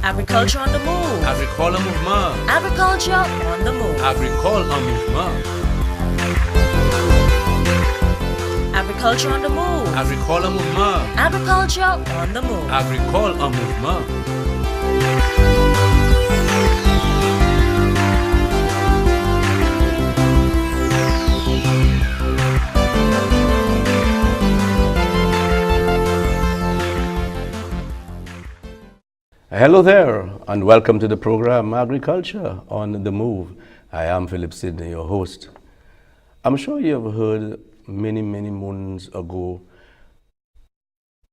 Agriculture on the move. Agricole mouvement. Agriculture on the move. Agricole en mouvement. Agriculture on the move. Agricole mouvement. Agriculture on the move. Agricole en mouvement. Hello there, and welcome to the program Agriculture on the Move. I am Phillip Sydney, your host. I'm sure you have heard many moons ago,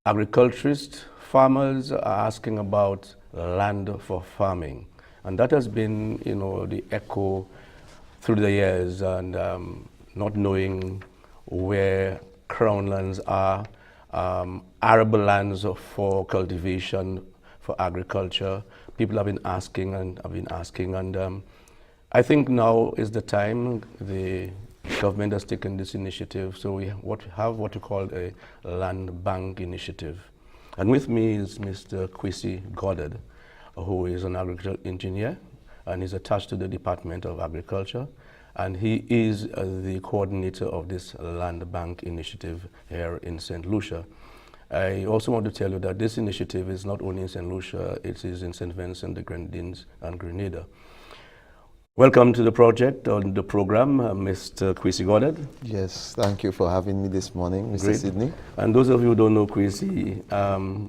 agriculturists, farmers are asking about land for farming. And that has been, the echo through the years, and not knowing where crown lands are, arable lands for cultivation, for agriculture. People have been asking, and I think now is the time. The government has taken this initiative, so we have what we call a land bank initiative. And with me is Mr. Kwesi Goddard, who is an agricultural engineer, and is attached to the Department of Agriculture, and he is the coordinator of this land bank initiative here in St. Lucia. I also want to tell you that this initiative is not only in St. Lucia, it is in St. Vincent, the Grenadines, and Grenada. Welcome to the project, on the program, Mr. Kwesi Goddard. Yes, thank you for having me this morning, Mr. Sydney. And those of you who don't know Kwesi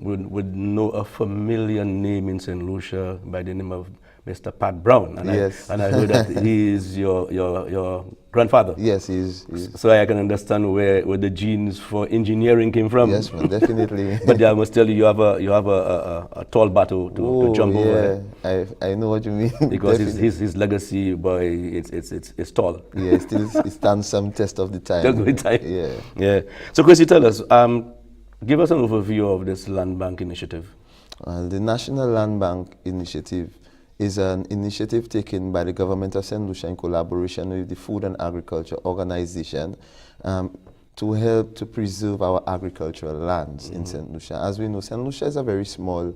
would know a familiar name in St. Lucia by the name of Mr. Pat Brown. And yes. I heard that he is your grandfather. Yes, he is. So I can understand where the genes for engineering came from. Yes, man, definitely. But I must tell you, you have a tall battle to jump over. I know what you mean. Because his legacy, boy, it's tall. Yeah, it stands some test of the time. Yeah. So, Kwesi, tell us, give us an overview of this land bank initiative. The National Land Bank Initiative is an initiative taken by the government of St. Lucia in collaboration with the Food and Agriculture Organization to help to preserve our agricultural lands in St. Lucia. As we know, St. Lucia is a very small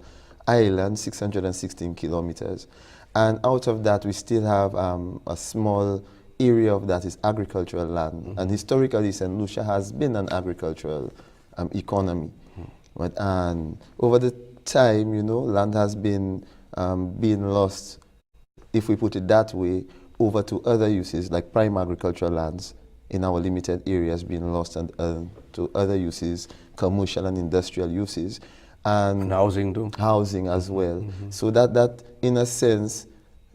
island, 616 kilometers. And out of that, we still have a small area of that is agricultural land. And historically, St. Lucia has been an agricultural economy. And over the time, land has been being lost, if we put it that way, over to other uses like prime agricultural lands in our limited areas being lost and to other uses, commercial and industrial uses, and housing too. Housing as well. So that in a sense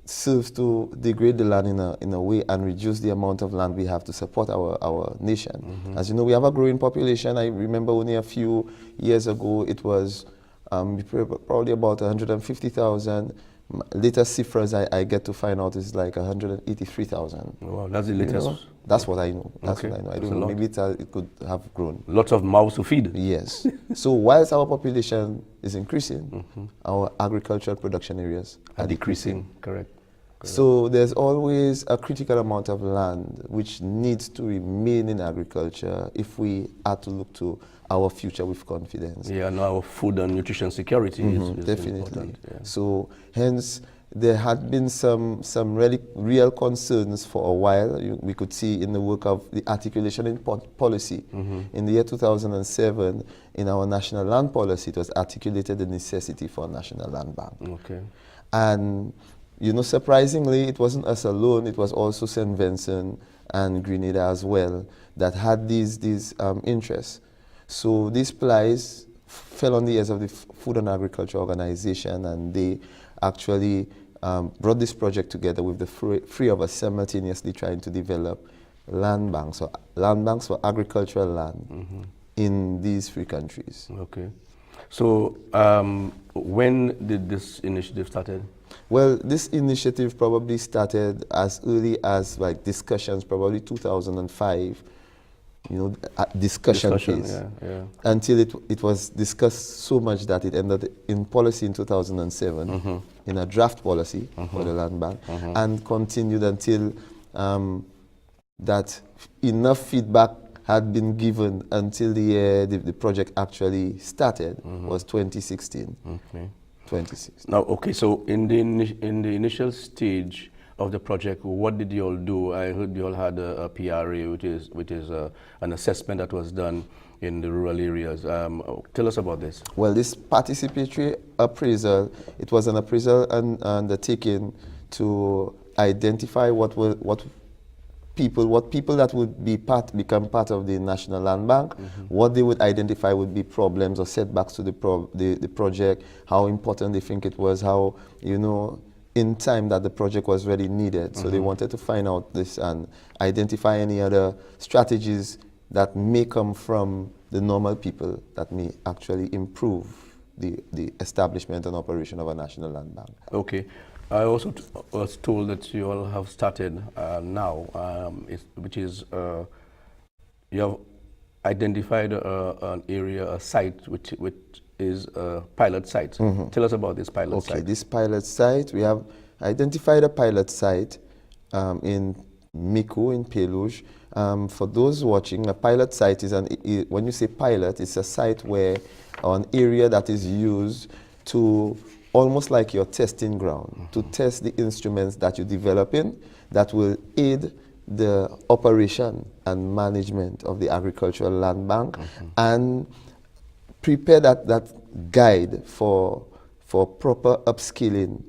serves to degrade the land in a way and reduce the amount of land we have to support our nation. As you know, we have a growing population. I remember only a few years ago it was probably about 150,000. Latest cifras I get to find out is like 183,000. Wow, that's the latest. That's what I know. That's okay. what I know. I don't know. Maybe it could have grown. Lots of mouths to feed. Yes. So whilst our population is increasing, our agricultural production areas are decreasing. Correct. So there's always a critical amount of land which needs to remain in agriculture if we are to look to our future with confidence. Yeah, and our food and nutrition security is definitely important. Yeah. So hence there had been some really real concerns for a while. We could see in the work of the articulation in policy. In the year 2007, in our national land policy, it was articulated the necessity for a national land bank. Okay. And surprisingly, it wasn't us alone. It was also St. Vincent and Grenada as well that had these interests. So these plies fell on the ears of the Food and Agriculture Organization, and they actually brought this project together with the three of us simultaneously trying to develop land banks for agricultural land in these three countries. Okay. So when did this initiative started? Well, this initiative probably started as early as discussions, probably 2005. Discussion phase. Yeah. Until it was discussed so much that it ended in policy in 2007, in a draft policy for the land bank, and continued until that enough feedback had been given until the project actually started was 2016. Okay. 2016. Now, okay, so in the initial stage of the project, what did you all do? I heard you all had a PRA, which is an assessment that was done in the rural areas. Tell us about this. Well, this participatory appraisal, it was an appraisal undertaken to identify what people that would become part of the National Land Bank, what they would identify would be problems or setbacks to the project, how important they think it was, how, you know, in time that the project was really needed. So they wanted to find out this and identify any other strategies that may come from the normal people that may actually improve the establishment and operation of a National Land Bank. Okay. I also was told that you all have started now, which is you have identified an area, a site, which is a pilot site. Tell us about this pilot site. Okay, this pilot site, we have identified a pilot site in Mico in Pelouge. For those watching, a pilot site is when you say pilot, it's a site where, or an area that is used to, almost like your testing ground, to test the instruments that you develop in that will aid the operation and management of the agricultural land bank and prepare that guide for proper upskilling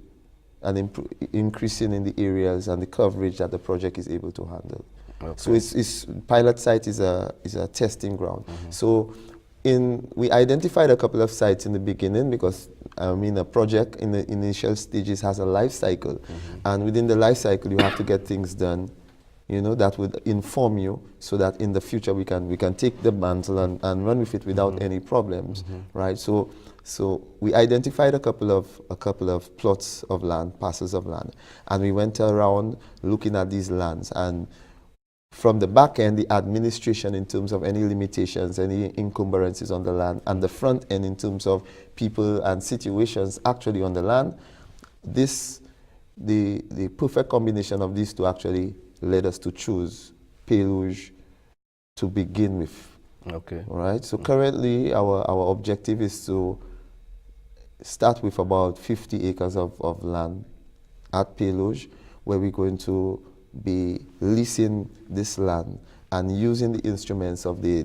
and increasing in the areas and the coverage that the project is able to handle. Okay. So it's pilot site is a testing ground. So we identified a couple of sites in the beginning because a project in the initial stages has a life cycle, and within the life cycle you have to get things done, you know, that would inform you so that in the future we can take the mantle and run with it without any problems, right? So we identified a couple of plots of land, parcels of land, and we went around looking at these lands, and from the back end, the administration in terms of any limitations, any encumbrances on the land, and the front end in terms of people and situations actually on the land, the perfect combination of these two actually led us to choose Pelouge to begin with. Okay. Right. So currently, our objective is to start with about 50 acres of land at Pelouge, where we're going to be leasing this land and using the instruments of the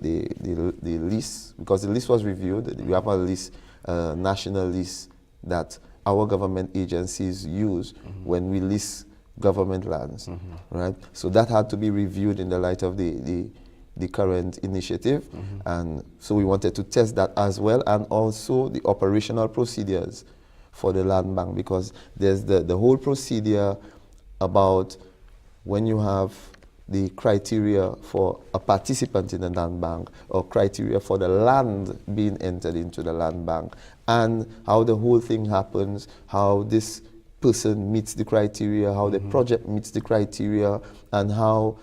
lease, because the lease was reviewed. We have a lease, national lease that our government agencies use when we lease government lands, right? So that had to be reviewed in the light of the current initiative, and so we wanted to test that as well, and also the operational procedures for the land bank, because there's the whole procedure about when you have the criteria for a participant in the land bank or criteria for the land being entered into the land bank, and how the whole thing happens, how this person meets the criteria, how the project meets the criteria, and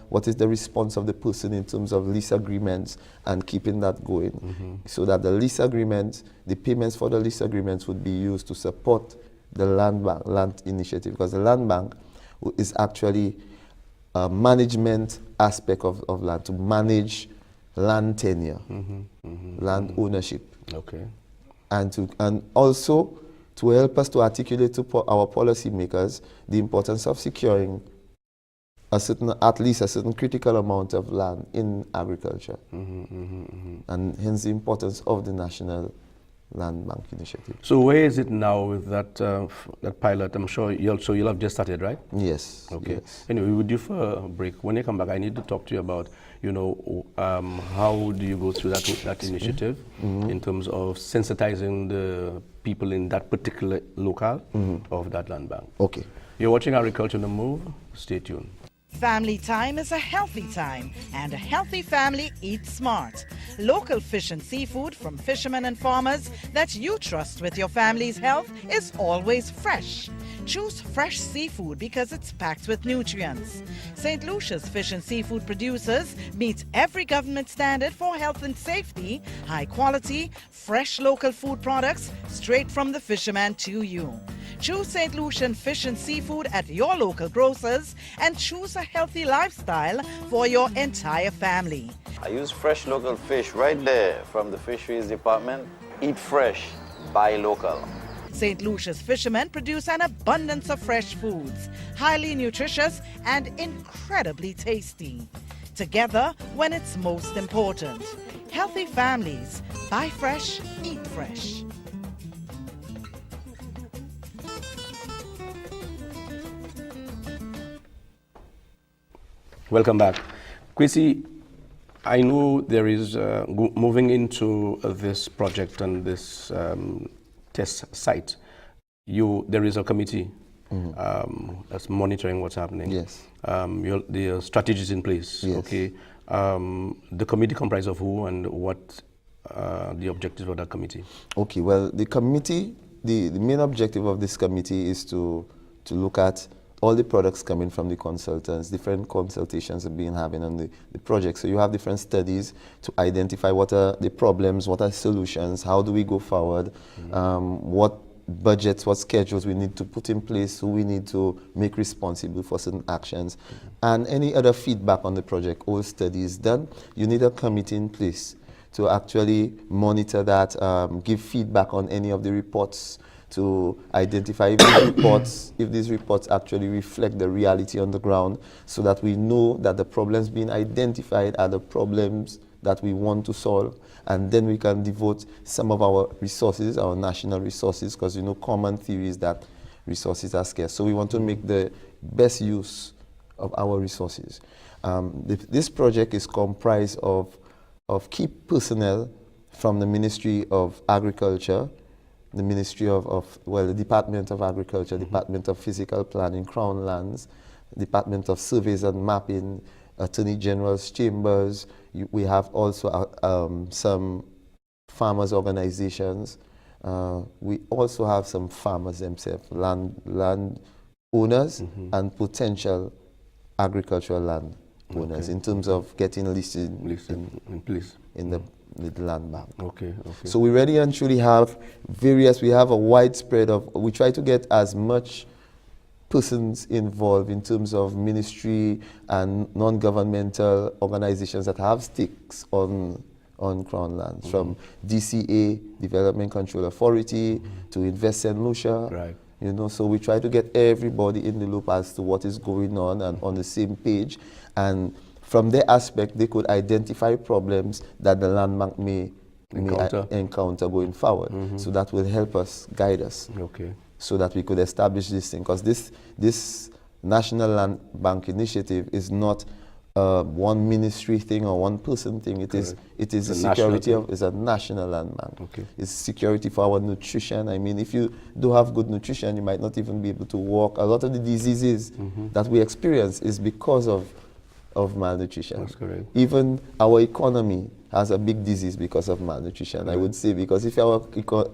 what is the response of the person in terms of lease agreements and keeping that going, so that the lease agreements, the payments for the lease agreements would be used to support the land initiative, because the land bank is actually a management aspect of land, to manage land tenure, land ownership. Okay. And also to help us to articulate to our policymakers the importance of securing at least a certain critical amount of land in agriculture, and hence the importance of the National Land Bank Initiative. So where is it now with that pilot? I'm sure you'll have just started, right? Yes. Okay. Yes. Anyway, we do for a break. When you come back, I need to talk to you about, how do you go through that initiative in terms of sensitizing the people in that particular locale of that land bank. Okay. You're watching Agriculture on the Move. Stay tuned. Family time is a healthy time, and a healthy family eats smart. Local fish and seafood from fishermen and farmers that you trust with your family's health is always fresh. Choose fresh seafood because it's packed with nutrients. St. Lucia's fish and seafood producers meet every government standard for health and safety, high quality, fresh local food products straight from the fisherman to you. Choose St. Lucian fish and seafood at your local grocers and choose a healthy lifestyle for your entire family. I use fresh local fish right there from the fisheries department. Eat fresh, buy local. St. Lucia's fishermen produce an abundance of fresh foods, highly nutritious and incredibly tasty. Together when it's most important. Healthy families, buy fresh, eat fresh. Welcome back. Kwesi, I know there is, moving into this project and this test site, there is a committee that's monitoring what's happening. Yes. The strategy is in place. Yes. Okay. The committee comprises of who and what the objectives of that committee? Okay, well, the committee, the main objective of this committee is to look at all the products coming from the consultants. Different consultations are being having on the project. So you have different studies to identify what are the problems, what are solutions, how do we go forward, what budgets, what schedules we need to put in place, who we need to make responsible for certain actions, and any other feedback on the project. All studies done, you need a committee in place to actually monitor that, give feedback on any of the reports, to identify if these reports actually reflect the reality on the ground, so that we know that the problems being identified are the problems that we want to solve, and then we can devote some of our resources, our national resources, because common theory is that resources are scarce. So we want to make the best use of our resources. This project is comprised of key personnel from the Ministry of Agriculture, the Ministry the Department of Agriculture, Department of Physical Planning, Crown Lands, Department of Surveys and Mapping, Attorney General's Chambers. We have also some farmers' organizations. We also have some farmers themselves, land owners and potential agricultural land owners, in terms of getting listed in place in the land bank. Okay. So we really and truly have we have a widespread we try to get as much persons involved in terms of ministry and non-governmental organizations that have stakes on Crown lands, from DCA, Development Control Authority, to Invest St. Lucia. Right. So we try to get everybody in the loop as to what is going on and on the same page. And from their aspect, they could identify problems that the land bank may encounter going forward. So that will help us, guide us. Okay. So that we could establish this thing. Because this National Land Bank initiative is not one ministry thing or one person thing. It is a security it's a national land bank. Okay. It's security for our nutrition. I mean, if you do have good nutrition, you might not even be able to walk. A lot of the diseases that we experience is because of malnutrition. That's correct. Even our economy has a big disease because of malnutrition, I would say, because if our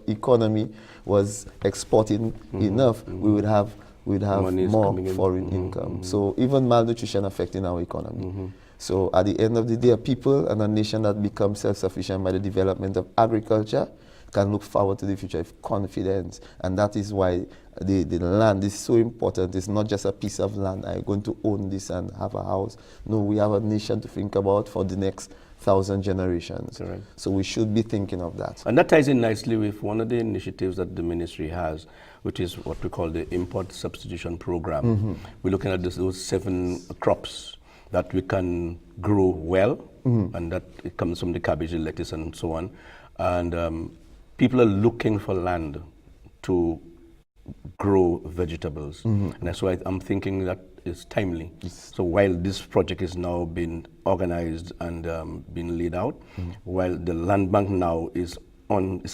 economy was exporting enough, we would have more foreign income. So even malnutrition affecting our economy. So at the end of the day, a people and a nation that becomes self-sufficient by the development of agriculture can look forward to the future with confidence. And that is why the land is so important. It's not just a piece of land. I'm going to own this and have a house. No, we have a nation to think about for the next 1,000 generations. Correct. So we should be thinking of that. And that ties in nicely with one of the initiatives that the ministry has, which is what we call the import substitution program. We're looking at those 7 crops that we can grow well, and that it comes from the cabbage, the lettuce, and so on. And people are looking for land to grow vegetables. And that's why I'm thinking that is timely. So while this project is now being organized and being laid out, while the land bank now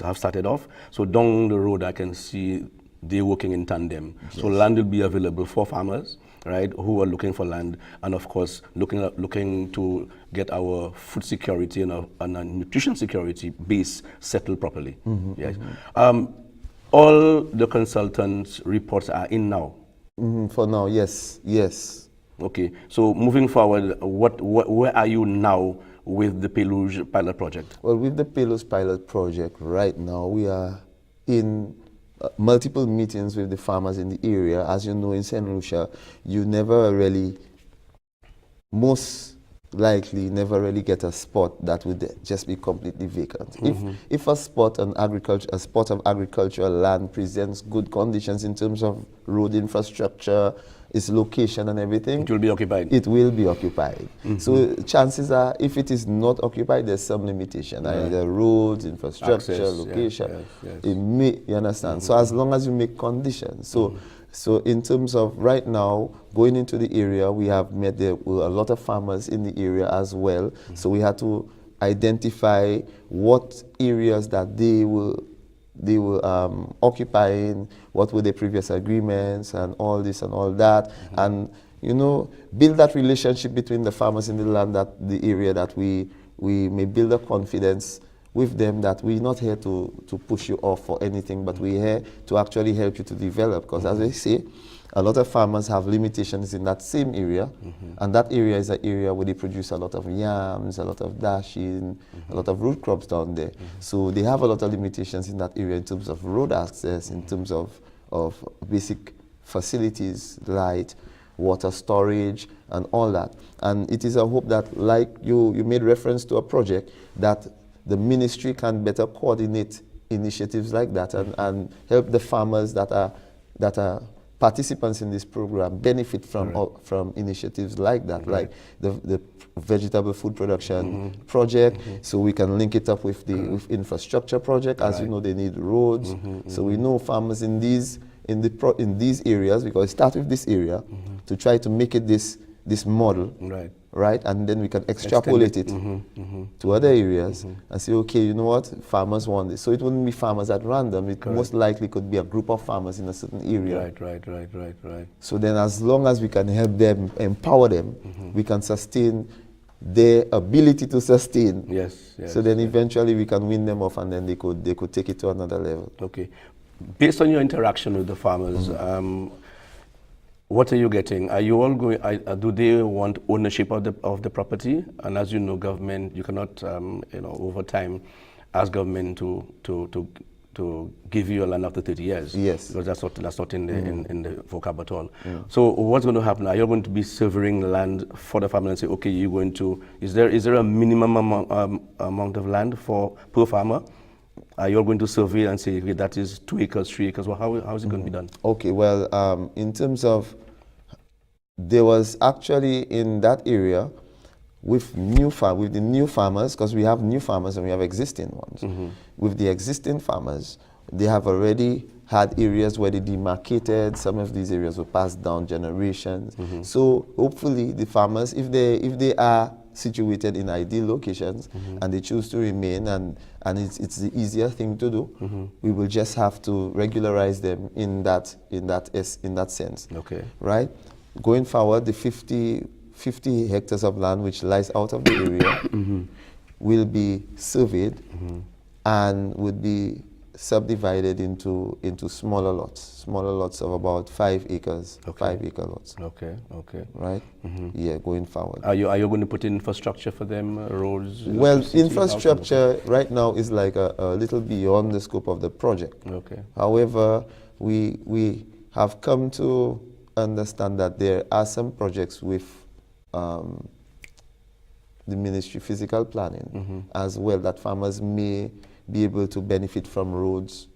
have started off, so down the road I can see they're working in tandem. So land will be available for farmers, right, who are looking for land, and of course looking to get our food security and our nutrition security base settled properly. Yes. All the consultants' reports are in now. For now, yes. Okay. So moving forward, where are you now with the Peluge pilot project? Well, with the Peluge pilot project, right now we are in multiple meetings with the farmers in the area. As you know, in St. Lucia, you never really, most likely never really get a spot that would just be completely vacant. If a spot of agricultural land presents good conditions in terms of road infrastructure, its location and everything, it will be occupied. It will be occupied. So chances are, if it is not occupied, there's some limitation, either roads, infrastructure, access, location. yes. It may, you understand? So as long as you make conditions. So in terms of right now, going into the area, we have met there with a lot of farmers in the area as well. So we had to identify what areas that they will occupying, what were their previous agreements and all this and all that, and build that relationship between the farmers in the land, that the area, that we may build a confidence with them that we're not here to push you off for anything, but we're here to actually help you to develop, because as I say, a lot of farmers have limitations in that same area, and that area is an area where they produce a lot of yams, a lot of dashing, a lot of root crops down there. So they have a lot of limitations in that area in terms of road access, in terms of basic facilities, light, water storage, and all that. And it is a hope that, like you made reference to a project, that the ministry can better coordinate initiatives like that and help the farmers that are participants in this program benefit from initiatives like that, like the vegetable food production project. So we can link it up with the infrastructure project. As you know, they need roads. So we know farmers in these areas, because it starts with this area, to try to make it this model, right? And then we can extrapolate it to other areas and say, okay, you know what, farmers want this. So it wouldn't be farmers at random. It most likely could be a group of farmers in a certain area. Right. So then, as long as we can help them, empower them, we can sustain their ability to sustain. Yes. So then eventually we can win them off, and then they could take it to another level. Okay. Based on your interaction with the farmers, what are you getting? Are you all going? Do they want ownership of the property? And as you know, government, you cannot, over time, ask government to give you a land after 30 years. Yes. Because that's not in the vocab at all. So what's going to happen? Are you going to be severing land for the farmer and say, okay, you're going to? Is there a minimum amount of land per farmer? Are you all going to survey and say, okay, that is 2 acres, 3 acres? Well, how is it going to be done? Okay, well, in terms of, there was actually in that area with the new farmers, because we have new farmers and we have existing ones. With the existing farmers, they have already had areas where they demarcated. Some of these areas were passed down generations. So hopefully the farmers, if they are situated in ideal locations and they choose to remain, and it's the easier thing to do, we will just have to regularize them in that sense. Okay. Right? Going forward, the 50 hectares of land which lies out of the area will be surveyed and would be subdivided into smaller lots of about 5 acres, 5 acre lots. Okay. Right? Yeah, going forward. Are you going to put in infrastructure for them, roads? Well, infrastructure right now is like a little beyond the scope of the project. Okay. However, we have come to understand that there are some projects with the Ministry Physical Planning as well, that farmers may be able to benefit from roads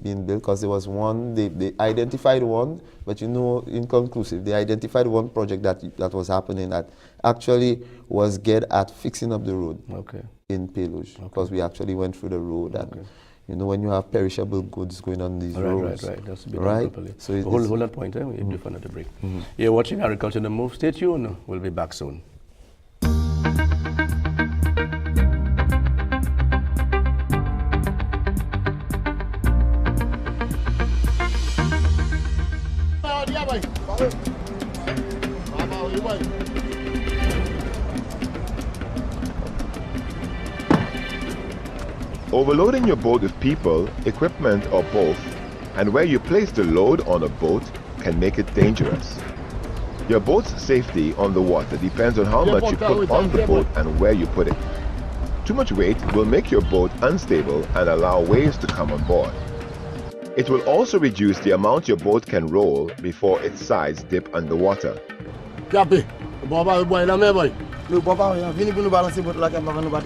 being built, because there was one, they identified one, but inconclusive. They identified one project that was happening that actually was geared at fixing up the road in Peluge, because we actually went through the road, and when you have perishable goods going on these roads. Right. That's to be done properly. So hold that point, we'll do for another break. You're watching Agriculture on the Move. Stay tuned. We'll be back soon. Overloading your boat with people, equipment, or both, and where you place the load on a boat can make it dangerous. Your boat's safety on the water depends on how much you put on the boat and where you put it. Too much weight will make your boat unstable and allow waves to come on board. It will also reduce the amount your boat can roll before its sides dip underwater.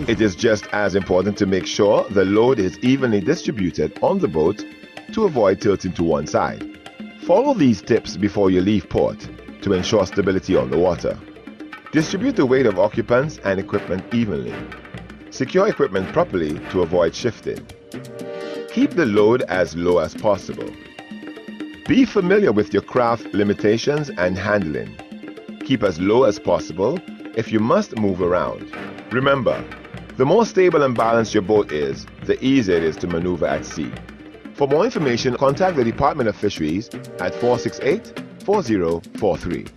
It is just as important to make sure the load is evenly distributed on the boat to avoid tilting to one side. Follow these tips before you leave port to ensure stability on the water. Distribute the weight of occupants and equipment evenly. Secure equipment properly to avoid shifting. Keep the load as low as possible. Be familiar with your craft limitations and handling. Keep as low as possible if you must move around. Remember, the more stable and balanced your boat is, the easier it is to maneuver at sea. For more information, contact the Department of Fisheries at 468-4043.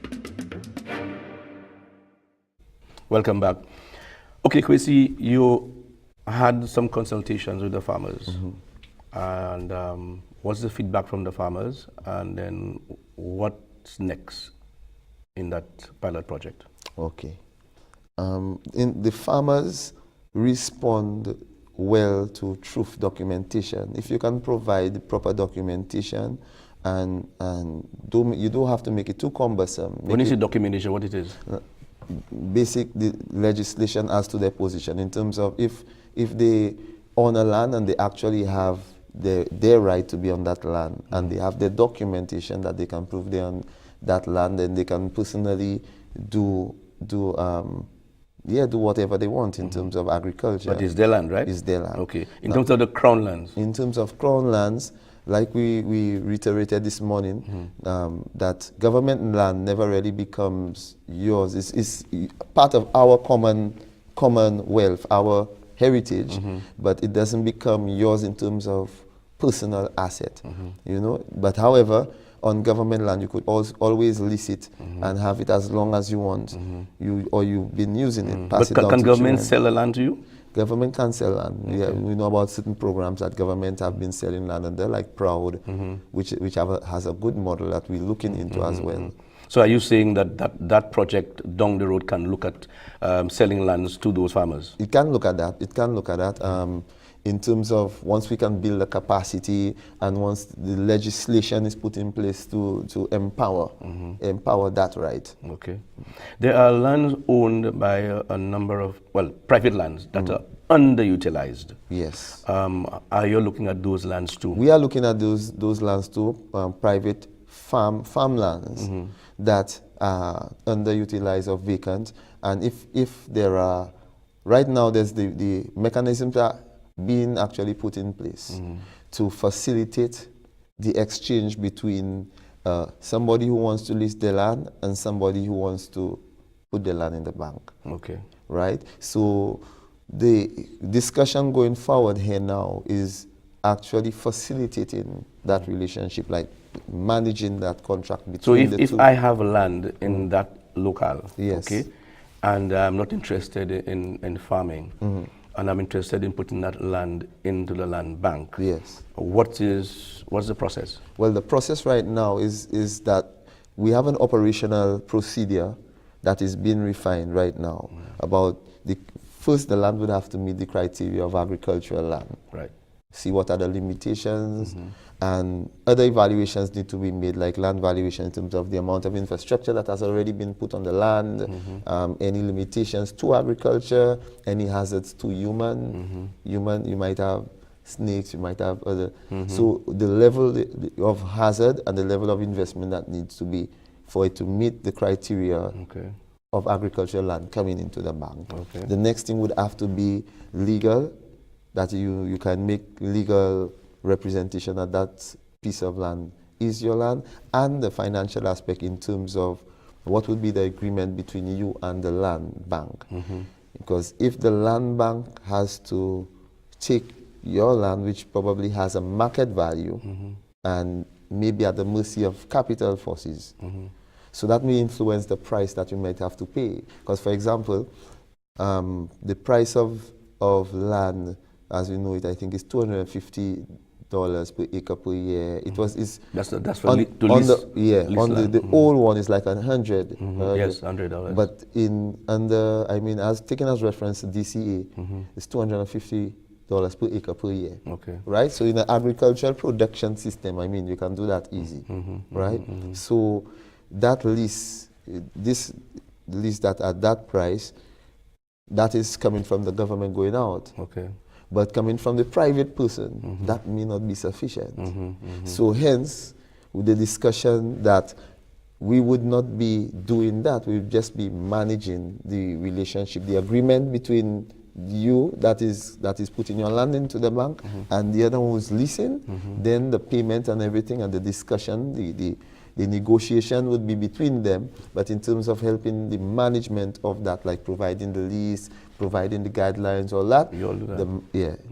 Welcome back. Okay, Kwesi, you had some consultations with the farmers. And what's the feedback from the farmers? And then what's next in that pilot project? Okay. The farmers respond well to truth documentation. If you can provide proper documentation and you don't have to make it too cumbersome. When you say documentation, what it is? Basic the legislation as to their position in terms of if they own a land and they actually have their right to be on that land and they have the documentation that they can prove they're on that land, then they can personally do whatever they want in terms of agriculture. But it's their land, right? It's their land. Okay. In terms of the crown lands? In terms of crown lands, like we reiterated this morning, that government land never really becomes yours. It's part of our commonwealth, our heritage, but it doesn't become yours in terms of personal asset, you know. But however, on government land, you could always lease it and have it as long as you want. You've been using it. Pass it But down can to government children. sell the land to you? Government can sell land. Yeah, we know about certain programs that government have been selling land, and they're like Proud, which has a good model that we're looking into as well. So are you saying that project down the road can look at selling lands to those farmers? It can look at that. It can look at that. In terms of once we can build the capacity and once the legislation is put in place to empower that right. Okay. There are lands owned by a number of, private lands that are underutilized. Yes. Are you looking at those lands too? We are looking at those lands too, private farmlands that are underutilized or vacant. And if there are, right now there's the mechanisms that being actually put in place to facilitate the exchange between somebody who wants to lease the land and somebody who wants to put the land in the bank. Okay. Right? So the discussion going forward here now is actually facilitating that relationship, like managing that contract between the two. So if I have land in that locale, yes, okay, and I'm not interested in farming, and I'm interested in putting that land into the land bank. Yes. What's the process? Well, the process right now is that we have an operational procedure that is being refined right now about first the land would have to meet the criteria of agricultural land. Right. See what are the limitations, and other evaluations need to be made, like land valuation in terms of the amount of infrastructure that has already been put on the land, any limitations to agriculture, any hazards to human. You might have snakes, you might have other. So the level of hazard and the level of investment that needs to be for it to meet the criteria of agricultural land coming into the bank. Okay. The next thing would have to be legal, that you can make legal representation that that piece of land is your land, and the financial aspect in terms of what would be the agreement between you and the land bank. Because if the land bank has to take your land, which probably has a market value, and maybe at the mercy of capital forces, so that may influence the price that you might have to pay. Because, for example, the price of land, as we know it, I think is $250 per acre per year. It was that's for lease. The old one is like $100. Yes, $100. But as taken as reference, DCA is $250 per acre per year. Okay. Right? So in an agricultural production system, I mean, you can do that easy. Right? So that lease, this lease that at that price, that is coming from the government going out. Okay. But coming from the private person, that may not be sufficient. So hence, with the discussion that we would not be doing that, we would just be managing the relationship, the agreement between you that is putting your land into the bank and the other one who's leasing, then the payment and everything and the discussion, the negotiation would be between them, but in terms of helping the management of that, like providing the lease, providing the guidelines, all that, You all do that.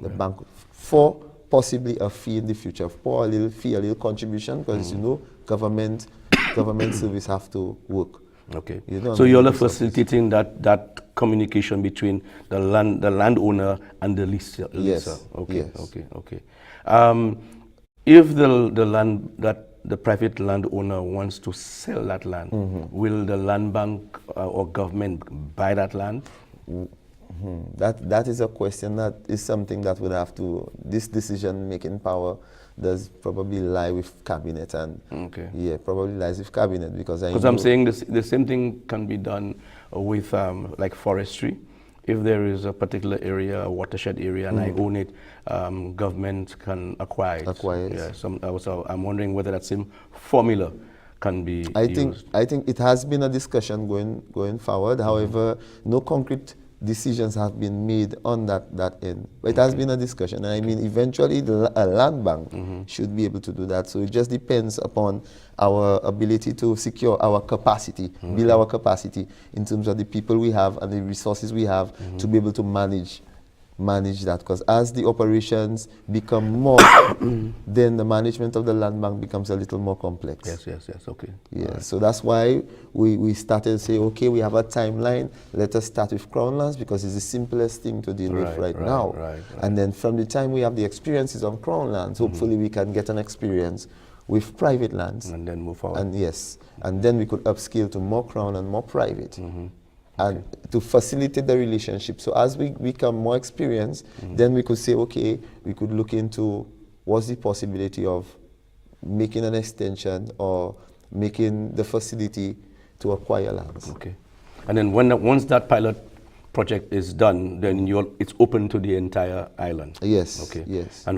the bank, for possibly a fee in the future, for a little fee, a little contribution, because you know, government service have to work. Okay. You know, So you're facilitating that communication between the landowner and the leaser. Yes. Okay. Yes. Okay. If the private landowner wants to sell that land, will the land bank or government buy that land? That is a question that is something that would have to, this decision-making power does probably lie with cabinet, and probably lies with cabinet, because I'm saying the same thing can be done with like forestry. If there is a particular area, a watershed area, and I own it, government can acquire it. Yeah, so I'm wondering whether that same formula can be used. I think it has been a discussion going forward. However, no concrete decisions have been made on that end. But it has been a discussion. And I mean, eventually a land bank should be able to do that. So it just depends upon our ability to secure our capacity, build our capacity in terms of the people we have and the resources we have to be able to manage that. Because as the operations become more, then the management of the land bank becomes a little more complex. Yes, okay. Yeah, right. So that's why we started to say, okay, we have a timeline, let us start with Crown lands, because it's the simplest thing to deal with right now. Right. And then from the time we have the experiences on Crown lands, hopefully we can get an experience with private lands. And then move forward. And then we could upscale to more Crown and more private. And to facilitate the relationship. So as we become more experienced, then we could say, okay, we could look into what's the possibility of making an extension or making the facility to acquire lands. Okay. And then once that pilot project is done, then it's open to the entire island. Yes. Okay. Yes. And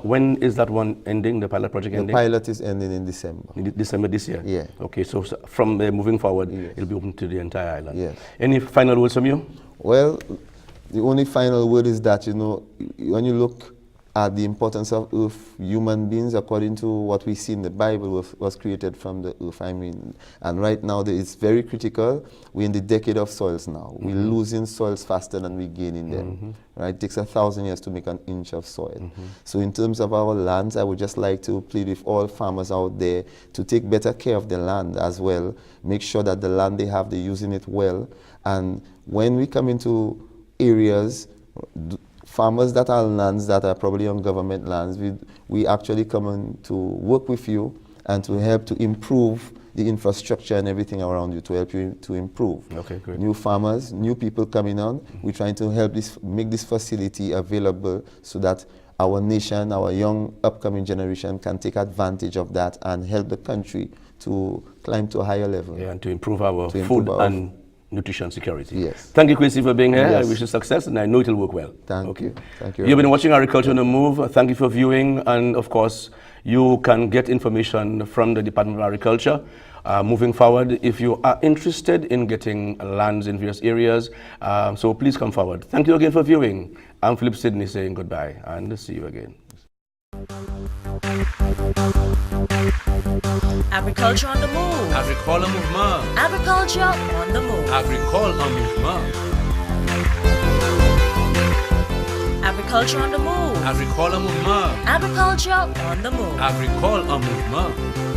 when is that one ending, the pilot project ending? The pilot is ending in December. In December this year? Yeah. Okay, so from there moving forward, it'll be open to the entire island. Yes. Any final words from you? Well, the only final word is that, you know, when you look at the importance of earth, human beings, according to what we see in the Bible, was created from the earth. I mean, and right now it's very critical. We're in the decade of soils now. We're losing soils faster than we're gaining them. Right? It takes 1,000 years to make an inch of soil. So in terms of our lands, I would just like to plead with all farmers out there to take better care of the land as well. Make sure that the land they have, they're using it well. And when we come into areas, farmers that are lands that are probably on government lands, we actually come in to work with you and to help to improve the infrastructure and everything around you, to help you to improve. Okay, great. New farmers, new people coming on, we're trying to help make this facility available so that our nation, our young upcoming generation can take advantage of that and help the country to climb to a higher level. Yeah, and to improve our food and nutrition security. Yes. Thank you, Kwesi, for being here. Yes. I wish you success, and I know it'll work well. Thank you. Thank you. You've been watching Agriculture on the Move. Thank you for viewing, and of course, you can get information from the Department of Agriculture. Moving forward, if you are interested in getting lands in various areas, so please come forward. Thank you again for viewing. I'm Phillip Sydney saying goodbye, and see you again. Agriculture on the Move. Agricole mouvement. Agriculture on the Move. Agricole en mouvement. Agriculture on the Move. Agricole mouvement. Agriculture on the Move. Agricole en mouvement.